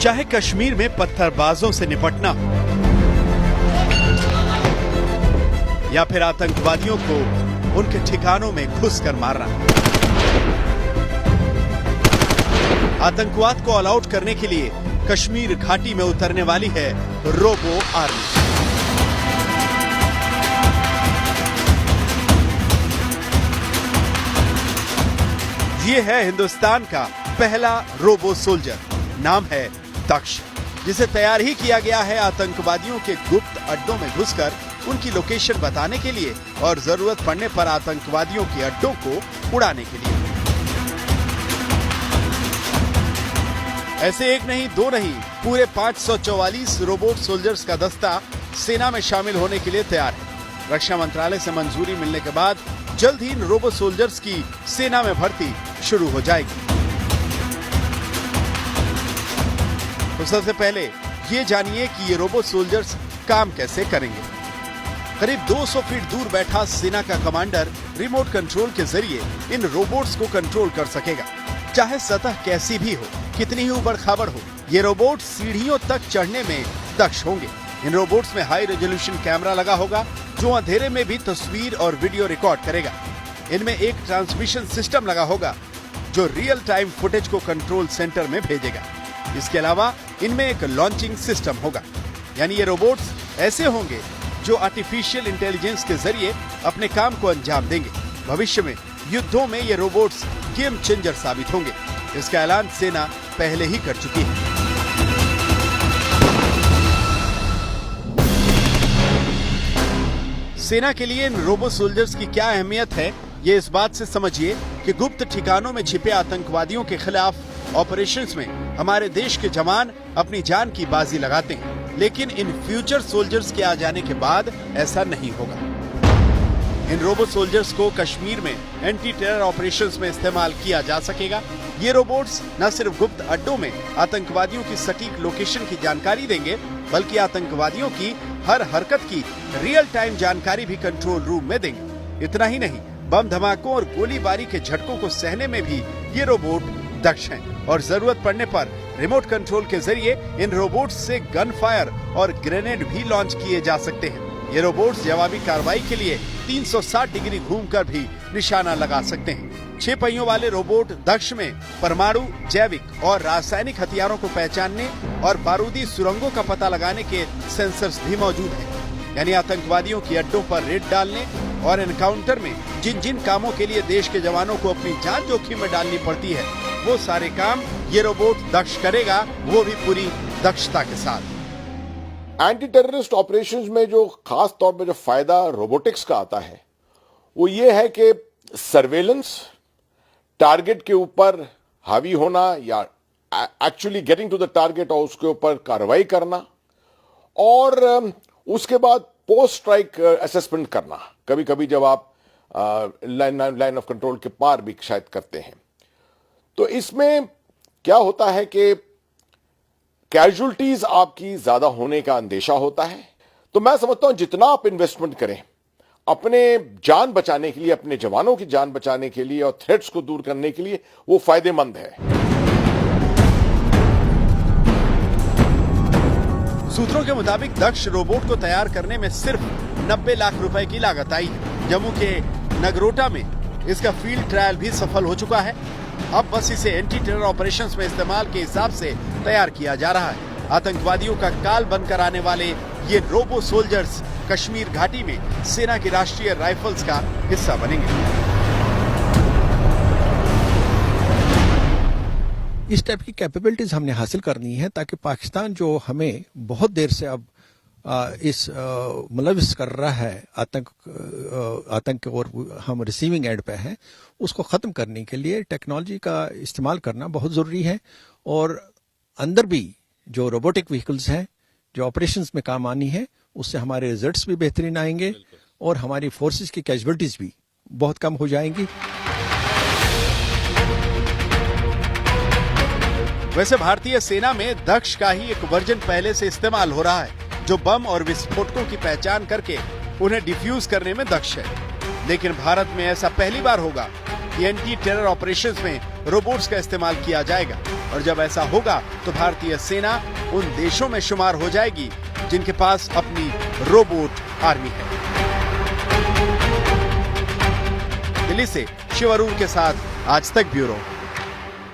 चाहे कश्मीर में पत्थरबाजों से निपटना हो या फिर आतंकवादियों को उनके ठिकानों में घुसकर मारना, आतंकवाद को ऑल आउट करने के लिए कश्मीर घाटी में उतरने वाली है रोबो आर्मी। ये है हिंदुस्तान का पहला रोबो सोल्जर, नाम है दक्ष, जिसे तैयार ही किया गया है आतंकवादियों के गुप्त अड्डों में घुसकर उनकी लोकेशन बताने के लिए और जरूरत पड़ने पर आतंकवादियों के अड्डों को उड़ाने के लिए। ऐसे एक नहीं, दो नहीं, पूरे 544 रोबोट सोल्जर्स का दस्ता सेना में शामिल होने के लिए तैयार है। रक्षा मंत्रालय से मंजूरी मिलने के बाद जल्द ही इन रोबो सोल्जर्स की सेना में भर्ती शुरू हो जाएगी। तो सबसे पहले ये जानिए कि ये रोबो सोल्जर्स काम कैसे करेंगे। करीब 200 फीट दूर बैठा सेना का कमांडर रिमोट कंट्रोल के जरिए इन रोबोट्स को कंट्रोल कर सकेगा, चाहे सतह कैसी भी हो, कितनी ही उबड़ खाबड़ हो। ये रोबोट सीढ़ियों तक चढ़ने में दक्ष होंगे। इन रोबोट्स में हाई रेजोल्यूशन कैमरा लगा होगा जो अंधेरे में भी तस्वीर और वीडियो रिकॉर्ड करेगा। इनमें एक ट्रांसमिशन सिस्टम लगा होगा जो रियल टाइम फुटेज को कंट्रोल सेंटर में भेजेगा। इसके अलावा इनमें एक लॉन्चिंग सिस्टम होगा, यानी ये रोबोट्स ऐसे होंगे जो आर्टिफिशियल इंटेलिजेंस के जरिए अपने काम को अंजाम देंगे। भविष्य में युद्धों में ये रोबोट्स गेम चेंजर साबित होंगे। इसका ऐलान सेना पहले ही कर चुकी है। सेना के लिए इन रोबो सोल्जर्स की क्या अहमियत है, ये इस बात से समझिए कि गुप्त ठिकानों में छिपे आतंकवादियों के खिलाफ ऑपरेशंस में हमारे देश के जवान अपनी जान की बाजी लगाते हैं, लेकिन इन फ्यूचर सोल्जर्स के आ जाने के बाद ऐसा नहीं होगा। इन रोबो सोल्जर्स को कश्मीर में एंटी टेरर ऑपरेशंस में इस्तेमाल किया जा सकेगा। ये रोबोट्स न सिर्फ गुप्त अड्डों में आतंकवादियों की सटीक लोकेशन की जानकारी देंगे, बल्कि आतंकवादियों की हर हरकत की रियल टाइम जानकारी भी कंट्रोल रूम में देंगे। इतना ही नहीं, बम धमाकों और गोलीबारी के झटकों को सहने में भी ये रोबोट दक्ष हैं और जरूरत पड़ने पर रिमोट कंट्रोल के जरिए इन रोबोट्स से गन फायर और ग्रेनेड भी लॉन्च किए जा सकते हैं। ये रोबोट्स जवाबी कार्रवाई के लिए 360 डिग्री घूमकर भी निशाना लगा सकते हैं। 6 पहियों वाले रोबोट दक्ष में परमाणु, जैविक और रासायनिक हथियारों को पहचानने और बारूदी सुरंगों का पता लगाने के सेंसर्स भी मौजूद हैं। यानी आतंकवादियों की अड्डों पर रेड डालने और एनकाउंटर में जिन जिन कामों के लिए देश के जवानों को अपनी जान जोखिम में डालनी पड़ती है, वो सारे काम ये रोबोट दक्ष करेगा, वो भी पूरी दक्षता के साथ। एंटी टेररिस्ट ऑपरेशंस में जो खास तौर पे जो फायदा रोबोटिक्स का आता है वो ये है कि सर्वेलेंस, टारगेट के ऊपर हावी होना या actually getting to the target और उसके ऊपर कार्रवाई करना और उसके बाद पोस्ट स्ट्राइक असेसमेंट करना। कभी कभी जब आप लाइन ऑफ कंट्रोल के पार भी शायद करते हैं, तो इसमें क्या होता है कि कैजुअल्टीज आपकी ज्यादा होने का अंदेशा होता है। तो मैं समझता हूं जितना आप इन्वेस्टमेंट करें अपने जान बचाने के लिए, अपने जवानों की जान बचाने के लिए और थ्रेट्स को दूर करने के लिए, वो फायदेमंद है। सूत्रों के मुताबिक दक्ष रोबोट को तैयार करने में सिर्फ 90 लाख रुपए की लागत आई है। जम्मू के नगरोटा में इसका फील्ड ट्रायल भी सफल हो चुका है। अब बस इसे एंटी टेरर ऑपरेशंस में इस्तेमाल के हिसाब से तैयार किया जा रहा है। आतंकवादियों का काल बनकर आने वाले ये रोबो सोल्जर्स कश्मीर घाटी में सेना की राष्ट्रीय राइफल्स का हिस्सा बनेंगे। इस टाइप की कैपेबिलिटीज हमने हासिल करनी है ताकि पाकिस्तान जो हमें बहुत देर से अब इस मुलविस कर रहा है आतंक और हम रिसीविंग एंड पे हैं, उसको ख़त्म करने के लिए टेक्नोलॉजी का इस्तेमाल करना बहुत ज़रूरी है। और अंदर भी जो रोबोटिक व्हीकल्स हैं जो ऑपरेशंस में काम आनी है, उससे हमारे रिजल्ट्स भी बेहतरीन आएंगे और हमारी फोर्सेस की कैजुअल्टीज भी बहुत कम हो जाएंगी। वैसे भारतीय सेना में दक्ष का ही एक वर्जन पहले से इस्तेमाल हो रहा है जो बम और विस्फोटकों की पहचान करके उन्हें डिफ्यूज करने में दक्ष है। लेकिन भारत में ऐसा पहली बार होगा कि एंटी टेरर ऑपरेशंस में रोबोट्स का इस्तेमाल किया जाएगा और जब ऐसा होगा तो भारतीय सेना उन देशों में शुमार हो जाएगी जिनके पास अपनी रोबोट आर्मी है। दिल्ली से शिव अरूर के साथ आज तक ब्यूरो।